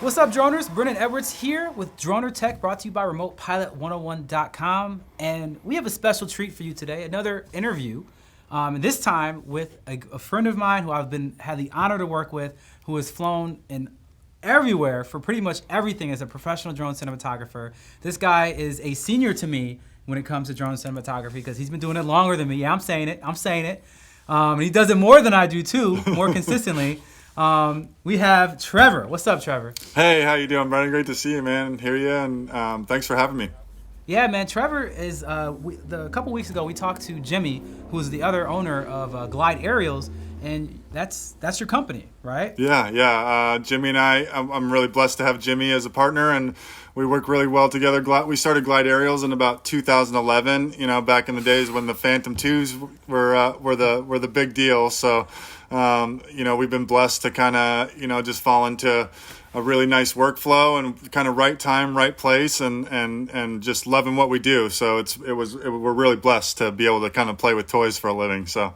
What's up, Droners? Brennan Edwards here with Dronr Tech, brought to you by RemotePilot101.com. And we have a special treat for you today, another interview, this time with a friend of mine who I've had the honor to work with, who has flown in everywhere for pretty much everything as a professional drone cinematographer. This guy is a senior to me when it comes to drone cinematography because he's been doing it longer than me. Yeah, I'm saying it. And he does it more than I do too, more consistently. We have Trevor. What's up, Trevor? Hey, how you doing, Brian? Great to see you, man. Hear you, and thanks for having me. Yeah, man. Trevor is. A couple weeks ago, we talked to Jimmy, who's the other owner of Glide Aerials, and that's your company, right? Yeah. Jimmy and I'm really blessed to have Jimmy as a partner, and we work really well together. We started Glide Aerials in about 2011. You know, back in the days when the Phantom 2s were the big deal. So. We've been blessed to kind of, just fall into a really nice workflow and kind of right time, right place, and just loving what we do. So we're really blessed to be able to kind of play with toys for a living. So,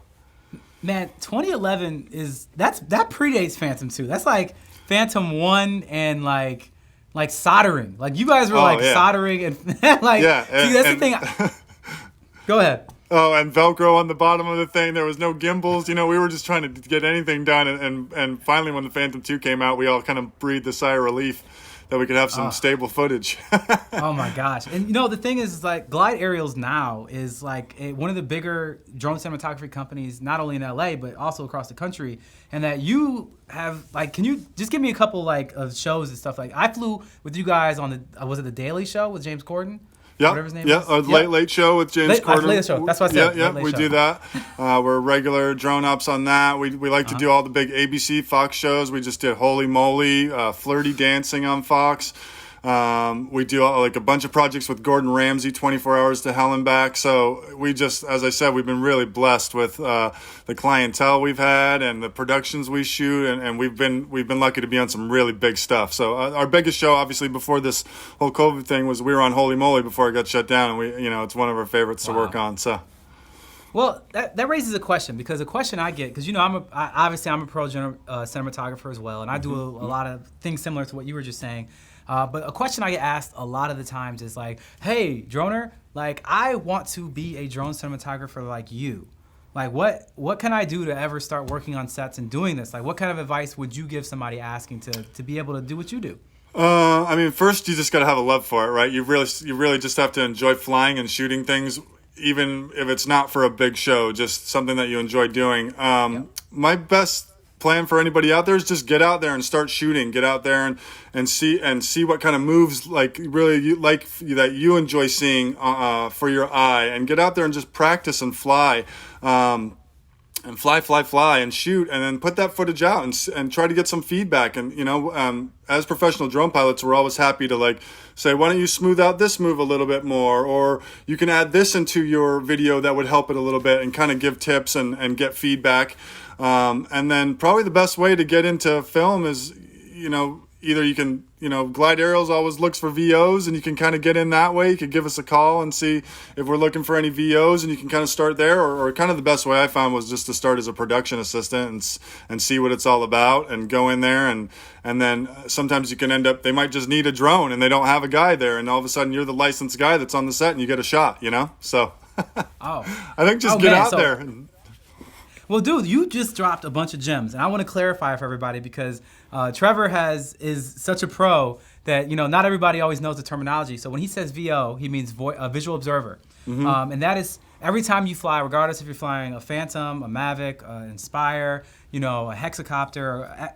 man, 2011 that predates Phantom 2. That's like Phantom 1 and like soldering. Like you guys were soldering and like. Yeah, see, that's the thing. Go ahead. Oh, and Velcro on the bottom of the thing. There was no gimbals. We were just trying to get anything done. And finally, when the Phantom 2 came out, we all kind of breathed a sigh of relief that we could have some stable footage. Oh, my gosh. And, the thing is, like, Glide Aerials now is, like, one of the bigger drone cinematography companies, not only in L.A., but also across the country. And that you have, like, can you just give me a couple, like, of shows and stuff? Like, I flew with you guys on was it The Daily Show with James Corden? Whatever his name is. Late Show with James Corden. Late Show. That's what I said. Yeah, we do that. We're regular drone ops on that. We like to do all the big ABC Fox shows. We just did Holy Moly, Flirty Dancing on Fox. We do like a bunch of projects with Gordon Ramsay, 24 Hours to Hell and Back. So we just, as I said, we've been really blessed with the clientele we've had and the productions we shoot, and we've been lucky to be on some really big stuff. So our biggest show, obviously, before this whole COVID thing, was we were on Holy Moly before it got shut down, and it's one of our favorites to work on. So. Well, that raises a question, because a question I get, because I'm a pro cinematographer as well, and I do a lot of things similar to what you were just saying. But a question I get asked a lot of the times is like, hey, Dronr, like, I want to be a drone cinematographer like you. Like, what can I do to ever start working on sets and doing this? Like, what kind of advice would you give somebody asking to be able to do what you do? First you just got to have a love for it, right? You really just have to enjoy flying and shooting things, even if it's not for a big show, just something that you enjoy doing. My best plan for anybody out there is just get out there and start shooting. Get out there and see what kind of moves that you enjoy seeing for your eye, and get out there and just practice and fly. And fly, and shoot, and then put that footage out and try to get some feedback. And, as professional drone pilots, we're always happy to say, why don't you smooth out this move a little bit more? Or you can add this into your video that would help it a little bit, and kind of give tips and get feedback. And then probably the best way to get into film is, either you can, Glide Aerials always looks for VOs, and you can kind of get in that way. You could give us a call and see if we're looking for any VOs, and you can kind of start there. Or kind of the best way I found was just to start as a production assistant and see what it's all about, and go in there. And then sometimes you can end up, they might just need a drone and they don't have a guy there, and all of a sudden you're the licensed guy that's on the set and you get a shot, So I think just get out there. Well, dude, you just dropped a bunch of gems, and I want to clarify for everybody, because Trevor is such a pro that not everybody always knows the terminology. So when he says VO, he means visual observer, and that is every time you fly, regardless if you're flying a Phantom, a Mavic, Inspire, a hexacopter,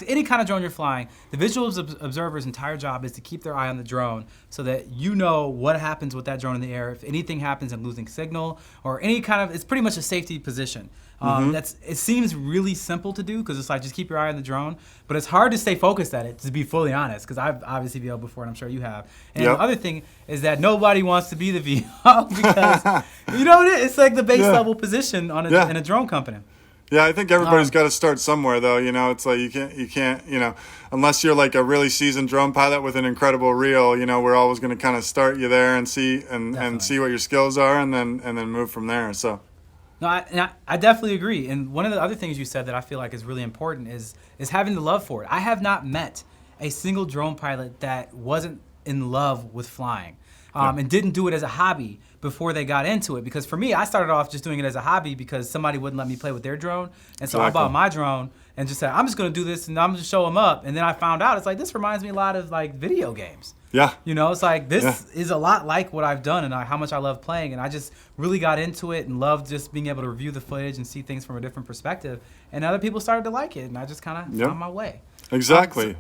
any kind of drone you're flying. The visual observer's entire job is to keep their eye on the drone, so that what happens with that drone in the air. If anything happens in losing signal or any kind of, it's pretty much a safety position. It seems really simple to do, because it's like, just keep your eye on the drone, but it's hard to stay focused at it, to be fully honest, because I've obviously VO'd before, and I'm sure you have. And the other thing is that nobody wants to be the VO, because it's like the base level position in a drone company. Yeah, I think everybody's got to start somewhere, though. It's like you can't, unless you're like a really seasoned drone pilot with an incredible reel. We're always going to kind of start you there and see see what your skills are, and then move from there. So. No, I definitely agree. And one of the other things you said that I feel like is really important is having the love for it. I have not met a single drone pilot that wasn't in love with flying. And didn't do it as a hobby before they got into it. Because for me, I started off just doing it as a hobby because somebody wouldn't let me play with their drone. And so I bought my drone and just said, I'm just going to do this and I'm just show them up. And then I found out, it's like, this reminds me a lot of like video games. Yeah. You know, it's like, this is a lot like what I've done and how much I love playing. And I just really got into it and loved just being able to review the footage and see things from a different perspective. And other people started to like it. And I just kind of found my way. Exactly.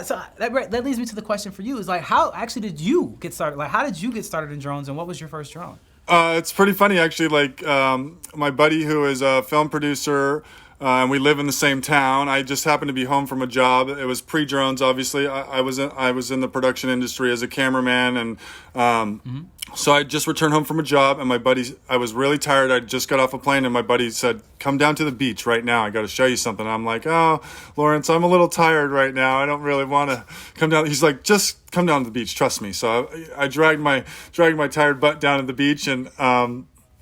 So that leads me to the question for you is like, how actually did you get started? Like, how did you get started in drones and what was your first drone? It's pretty funny, actually. Like, my buddy who is a film producer, and we live in the same town. I just happened to be home from a job. It was pre-drones, obviously. I was in the production industry as a cameraman, and so I just returned home from a job. And my buddy, I was really tired. I just got off a plane, and my buddy said, "Come down to the beach right now. I got to show you something." And I'm like, "Oh, Lawrence, I'm a little tired right now. I don't really want to come down." He's like, "Just come down to the beach. Trust me." So I dragged my tired butt down to the beach, and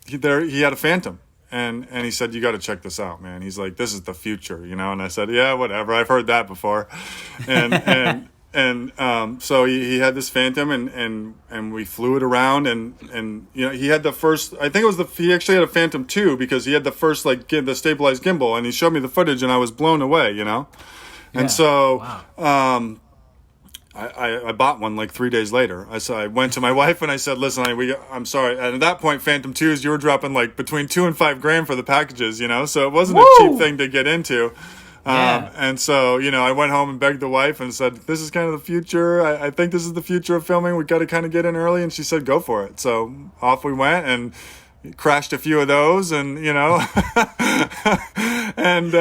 he had a Phantom. And he said, "You got to check this out, man." He's like, "This is the future, you know." And I said, "Yeah, whatever. I've heard that before." And so he had this Phantom, and we flew it around, and you know, he had the first. I think it was he actually had a Phantom 2 because he had the first the stabilized gimbal, and he showed me the footage, and I was blown away, you know. And so, I bought one like 3 days later. I went to my wife and I said, "Listen, I'm sorry." And at that point, Phantom 2s, you were dropping like between $2,000 and $5,000 for the packages, you know? So it wasn't a cheap thing to get into. And so, you know, I went home and begged the wife and said, "This is kind of the future. I think this is the future of filming. We got to kind of get in early." And she said, "Go for it." So off we went and crashed a few of those, and you know, and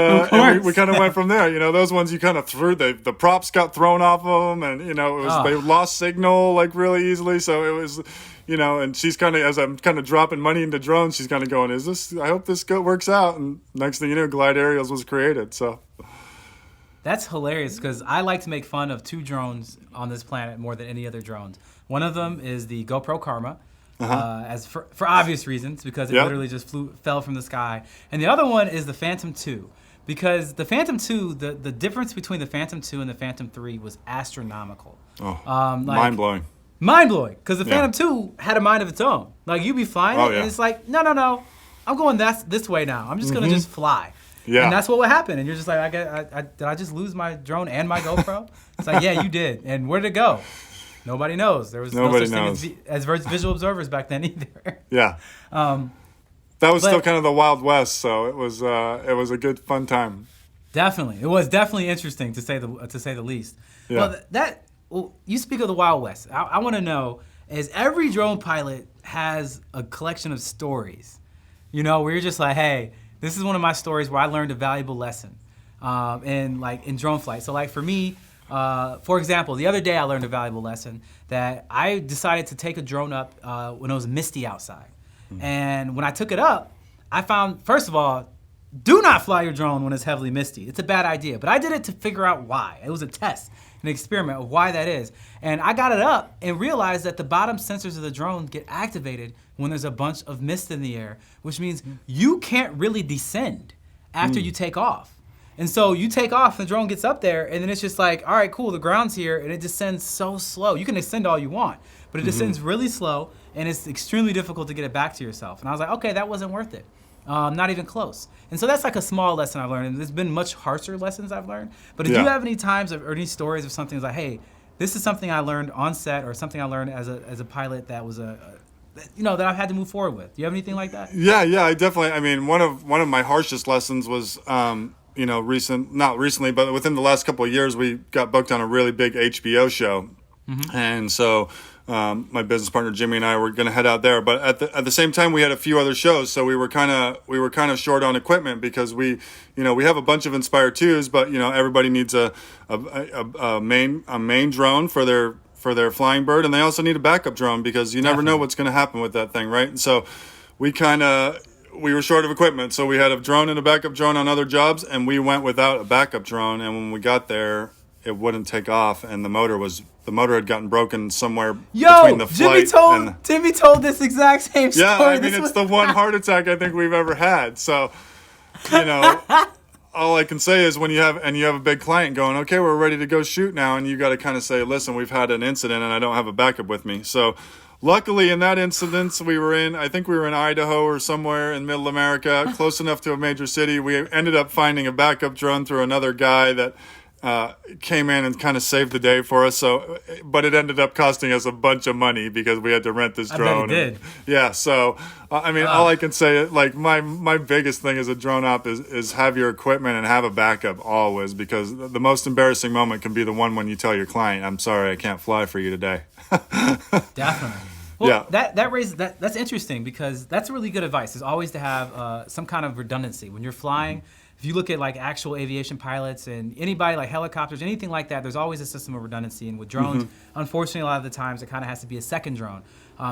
we kind of went from there. You know, those ones you kind of threw, the props got thrown off of them, and you know, they lost signal like really easily. So it was, you know, and she's kind of, as I'm kind of dropping money into drones, she's kind of going, I hope this works out. And next thing you know, Glide Aerials was created. So that's hilarious because I like to make fun of two drones on this planet more than any other drones. One of them is the GoPro Karma. As for obvious reasons, because it literally just fell from the sky. And the other one is the Phantom 2. Because the Phantom 2, the difference between the Phantom 2 and the Phantom 3 was astronomical. Mind-blowing. Mind-blowing, because the Phantom 2 had a mind of its own. Like, you be flying it, and it's like, no, I'm going this way now. I'm just going to just fly. Yeah. And that's what would happen. And you're just like, did I just lose my drone and my GoPro? It's like, yeah, you did. And where did it go? Nobody knows. There was no such thing as visual observers back then either. Yeah. That was still kind of the Wild West, so it was a good fun time. Definitely, it was definitely interesting to say the least. Yeah. Well, you speak of the Wild West. I want to know, is every drone pilot has a collection of stories, you know, where you're just like, hey, this is one of my stories where I learned a valuable lesson, in drone flight. So like for me. For example, the other day I learned a valuable lesson that I decided to take a drone up when it was misty outside. And when I took it up, I found, first of all, do not fly your drone when it's heavily misty. It's a bad idea. But I did it to figure out why. It was a test, an experiment of why that is. And I got it up and realized that the bottom sensors of the drone get activated when there's a bunch of mist in the air, which means you can't really descend after you take off. And so you take off, the drone gets up there, and then it's just like, all right, cool, the ground's here, and it descends so slow. You can ascend all you want, but it descends really slow, and it's extremely difficult to get it back to yourself. And I was like, okay, that wasn't worth it. Not even close. And so that's like a small lesson I learned, and there's been much harsher lessons I've learned. But if you have any times or any stories of something like, hey, this is something I learned on set or something I learned as a pilot that was that I've had to move forward with. Do you have anything like that? Yeah, I definitely. I mean, one of my harshest lessons was. Not recently, but within the last couple of years, we got booked on a really big HBO show. And so my business partner Jimmy and I were going to head out there. But at the same time, we had a few other shows, so we were kind of short on equipment because we have a bunch of Inspire 2s, but everybody needs a main drone for their flying bird, and they also need a backup drone because you never know what's going to happen with that thing, right? And so we were short of equipment, so we had a drone and a backup drone on other jobs, and we went without a backup drone. And when we got there, it wouldn't take off, and the motor had gotten broken somewhere between the flight. Jimmy told this exact same story. Yeah, I mean it's the one heart attack I think we've ever had. So, all I can say is when you have a big client going, okay, we're ready to go shoot now, and you got to kind of say, listen, we've had an incident and I don't have a backup with me. So luckily in that incident I think we were in Idaho or somewhere in middle America, close enough to a major city. We ended up finding a backup drone through another guy that came in and kind of saved the day for us. So, but it ended up costing us a bunch of money because we had to rent this drone. I bet it did. Yeah. So, I mean, all I can say, like my biggest thing as a drone op is have your equipment and have a backup always, because the most embarrassing moment can be the one when you tell your client, "I'm sorry, I can't fly for you today." Definitely. Well, Yeah. that raises that's interesting, because that's really good advice. Is always to have some kind of redundancy when you're flying. If you look at like actual aviation pilots and anybody like helicopters, anything like that, there's always a system of redundancy. And with drones, unfortunately, a lot of the times it kind of has to be a second drone.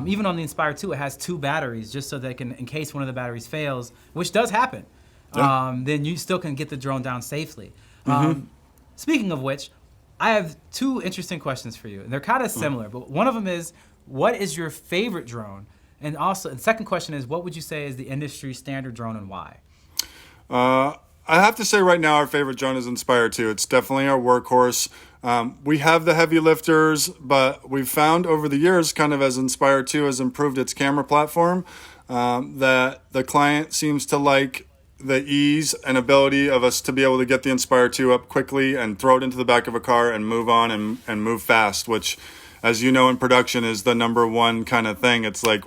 Even on the Inspire 2, it has 2 batteries just so that in case one of the batteries fails, which does happen, then you still can get the drone down safely. Speaking of which, I have 2 interesting questions for you, and they're kind of similar. But one of them is, what is your favorite drone? And also, the second question is, what would you say is the industry standard drone and why? I have to say right now our favorite drone is Inspire 2. It's definitely our workhorse. We have the heavy lifters, but we've found over the years, kind of as Inspire 2 has improved its camera platform, that the client seems to like the ease and ability of us to be able to get the Inspire 2 up quickly and throw it into the back of a car and move on and move fast, which, as you know, in production is the number one kind of thing. It's like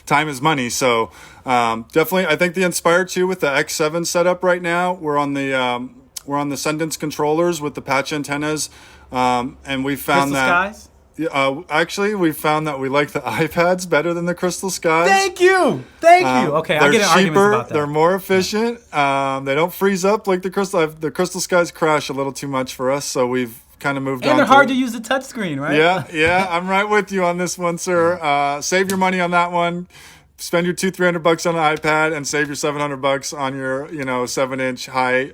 time is money. So definitely, I think the Inspire 2 with the X7 setup right now, we're on the Sundance controllers with the patch antennas, and we found Crystal Skies? Actually, we found that we like the iPads better than the Crystal Skies. Thank you. Okay, I'll get in arguments about that. They're more efficient. They don't freeze up like the Crystal. The Crystal Skies crash a little too much for us, so we've kind of moved on. And they're hard to use the touchscreen, right? Yeah, I'm right with you on this one, sir. Save your money on that one. Spend your $200-300 on an iPad and save your $700 on your 7-inch high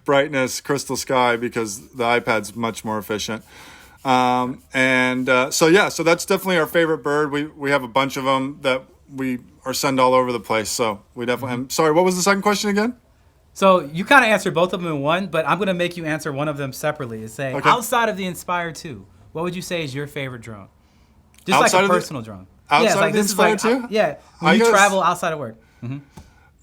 brightness Crystal Sky, because the iPad's much more efficient. So that's definitely our favorite bird. We have a bunch of them that we are send all over the place. So we definitely. I'm sorry. What was the second question again? So you kind of answered both of them in one, but I'm going to make you answer one of them separately and say, outside of the Inspire 2, what would you say is your favorite drone? Just outside like a personal drone. Outside of the Inspire 2? When you travel outside of work.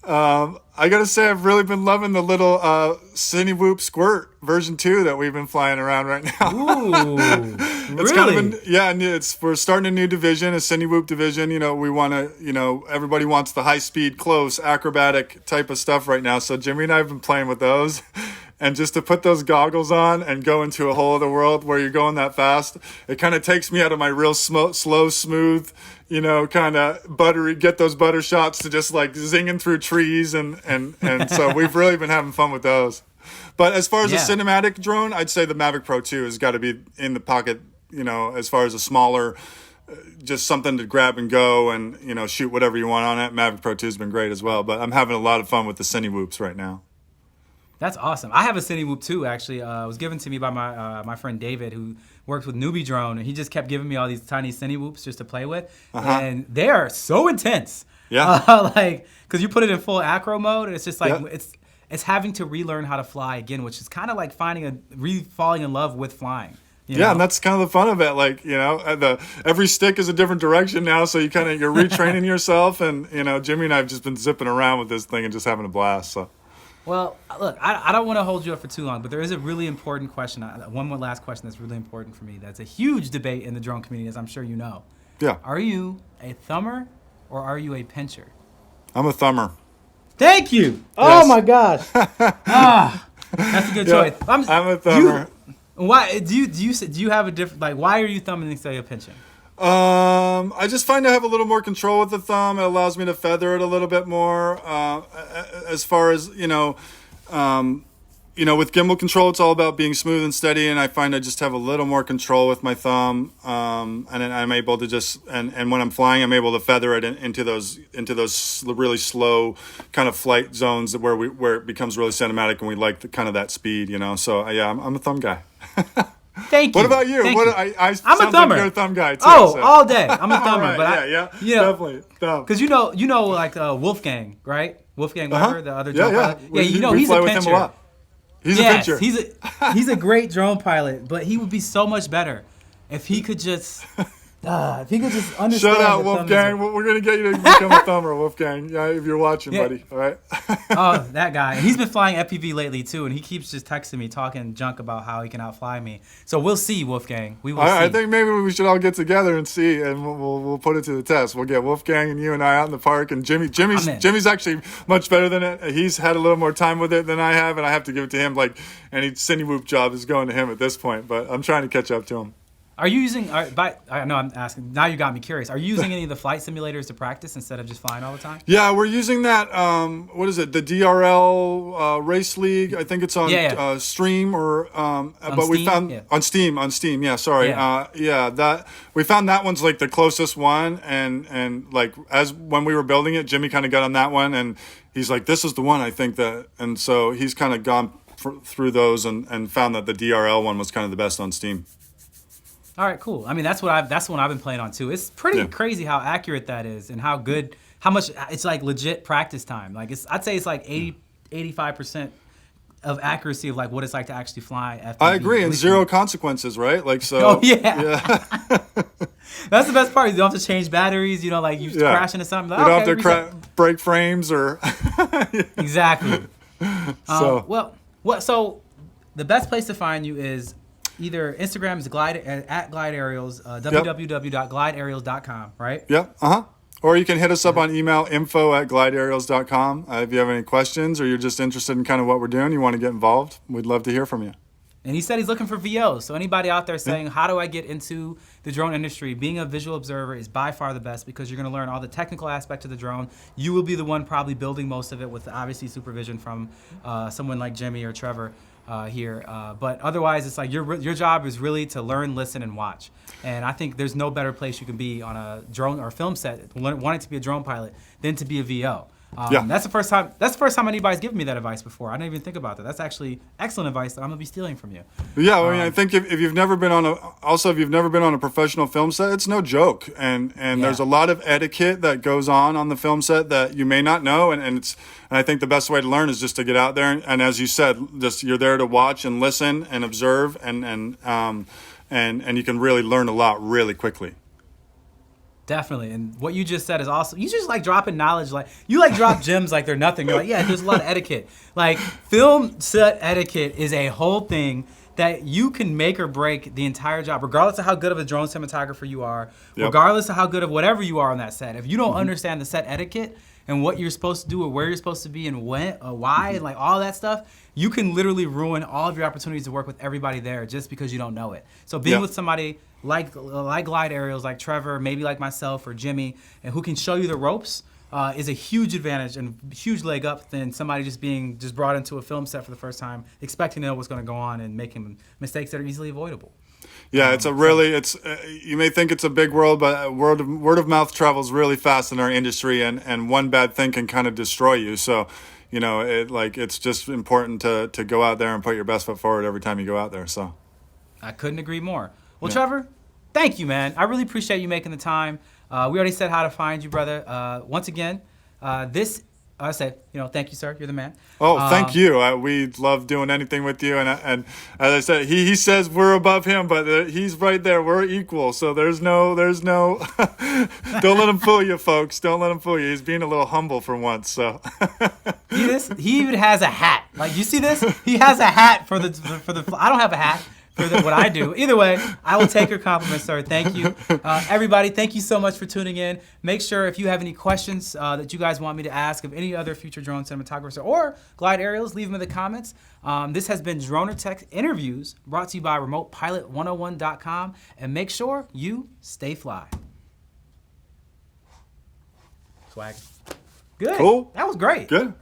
I got to say, I've really been loving the little CineWhoop Squirt version 2 that we've been flying around right now. Ooh, it's really? And we're starting a new division, a CineWhoop division. We want to, everybody wants the high-speed, close, acrobatic type of stuff right now. So Jimmy and I have been playing with those. And just to put those goggles on and go into a whole other world where you're going that fast, it kind of takes me out of my real slow, smooth, kind of buttery, get those butter shots to just like zinging through trees. And so we've really been having fun with those. But as far as a cinematic drone, I'd say the Mavic Pro 2 has got to be in the pocket, as far as a smaller, just something to grab and go and, shoot whatever you want on it. Mavic Pro 2 has been great as well. But I'm having a lot of fun with the CineWhoops right now. That's awesome. I have a CineWhoop too, actually. It was given to me by my friend David, who works with Newbie Drone, and he just kept giving me all these tiny CineWhoops just to play with, and they are so intense. Yeah. Because you put it in full acro mode, and it's just like it's having to relearn how to fly again, which is kind of like falling in love with flying. And that's kind of the fun of it. Like, every stick is a different direction now, so you're retraining yourself, and Jimmy and I have just been zipping around with this thing and just having a blast. So. Well, look, I don't want to hold you up for too long, but there is a really important question, one more last question that's really important for me. That's a huge debate in the drone community, as I'm sure you know. Yeah. Are you a thumber or are you a pincher? I'm a thumber. Thank you. Yes. Oh, my gosh. That's a good choice. I'm a thumber. Why do you have a different, why are you thumbing instead of pinching? I just find I have a little more control with the thumb. It allows me to feather it a little bit more. As far as with gimbal control, it's all about being smooth and steady, and I find I just have a little more control with my thumb. And then I'm able to and when I'm flying, I'm able to feather it into those really slow kind of flight zones where it becomes really cinematic, and we like that speed. So I'm a thumb guy. Thank you. What about you? I'm a thumber. Like you're a thumb guy too. All day. I'm a thumber. Right, definitely. Because like Wolfgang, right? Wolfgang Weber, the other drone pilot. we he's fly a with him pincher. a lot. He's a yes, pincher. he's a great drone pilot, but he would be so much better if he could just understand. Shout out, that Wolfgang. We're going to get you to become a thumber, Wolfgang. Yeah, if you're watching, buddy. All right. Oh, that guy. And he's been flying FPV lately, too, and he keeps just texting me, talking junk about how he can outfly me. So we'll see, Wolfgang. We will see. I think maybe we should all get together and see, and we'll put it to the test. We'll get Wolfgang and you and I out in the park, and Jimmy's actually much better than it. He's had a little more time with it than I have, and I have to give it to him. Like any Cine Whoop job is going to him at this point, but I'm trying to catch up to him. Are you using, I know I'm asking, now you got me curious. Are you using any of the flight simulators to practice instead of just flying all the time? Yeah, we're using that, what is it, the DRL Race League. I think it's on Stream or, but Steam? we found, on Steam, yeah, sorry. That we found that one's like the closest one, and like as when we were building it, Jimmy kind of got on that one, and he's like, this is the one I think that, and so he's kind of gone through those and found that the DRL one was kind of the best on Steam. All right, cool. I mean, that's the one I've been playing on too. It's pretty crazy how accurate that is and how much it's like legit practice time. Like I'd say it's like 85% of accuracy of like what it's like to actually fly FPV. I agree, and zero consequences, right? Like so. Oh yeah. That's the best part. You don't have to change batteries. You know, like you crash into something. Like, you don't have to break frames or. Exactly. So So the best place to find you is either Instagram is at Glide Aerials, www.glideaerials.com, right? Yep. Or you can hit us up on email, info@glideaerials.com. If you have any questions or you're just interested in kind of what we're doing, you want to get involved, we'd love to hear from you. And he said he's looking for VOs. So anybody out there saying, how do I get into the drone industry? Being a visual observer is by far the best because you're going to learn all the technical aspect of the drone. You will be the one probably building most of it with obviously supervision from someone like Jimmy or Trevor here. But otherwise, it's like your job is really to learn, listen, and watch. And I think there's no better place you can be on a drone or film set wanting to be a drone pilot than to be a VO. That's the first time anybody's given me that advice before. I didn't even think about that. That's actually excellent advice that I'm gonna be stealing from you. Yeah, I mean, I think if you've never been on a professional film set, it's no joke, and there's a lot of etiquette that goes on the film set that you may not know, and I think the best way to learn is just to get out there and as you said, just you're there to watch and listen and observe, and you can really learn a lot really quickly. Definitely, and what you just said is awesome. You just like dropping knowledge, like you like drop gems like they're nothing. You're like, yeah, there's a lot of etiquette. Like film set etiquette is a whole thing that you can make or break the entire job, regardless of how good of a drone cinematographer you are, regardless of how good of whatever you are on that set. If you don't understand the set etiquette and what you're supposed to do or where you're supposed to be and when, why, and like all that stuff, you can literally ruin all of your opportunities to work with everybody there just because you don't know it. So being with somebody like Glide Aerials, like Trevor, maybe like myself or Jimmy, and who can show you the ropes is a huge advantage and huge leg up than somebody just being brought into a film set for the first time, expecting to know what's going to go on and making mistakes that are easily avoidable. Yeah, you may think it's a big world, but word of mouth travels really fast in our industry, and one bad thing can kind of destroy you. So, you know, it's just important to go out there and put your best foot forward every time you go out there. So, I couldn't agree more. Well, Trevor, thank you, man. I really appreciate you making the time. We already said how to find you, brother. Once again, I said, thank you, sir. You're the man. Oh, thank you. We love doing anything with you. And as I said, he says we're above him, but he's right there. We're equal. So there's no, don't let him fool you, folks. Don't let him fool you. He's being a little humble for once. So he even has a hat. Like, you see this? He has a hat for the. I don't have a hat for what I do. Either way, I will take your compliments, sir. Thank you. Everybody, thank you so much for tuning in. Make sure if you have any questions that you guys want me to ask of any other future drone cinematographers or Glide Aerials, leave them in the comments. This has been Dronr Tech Interviews, brought to you by RemotePilot101.com. And make sure you stay fly. Swag. Good. Cool. That was great. Good.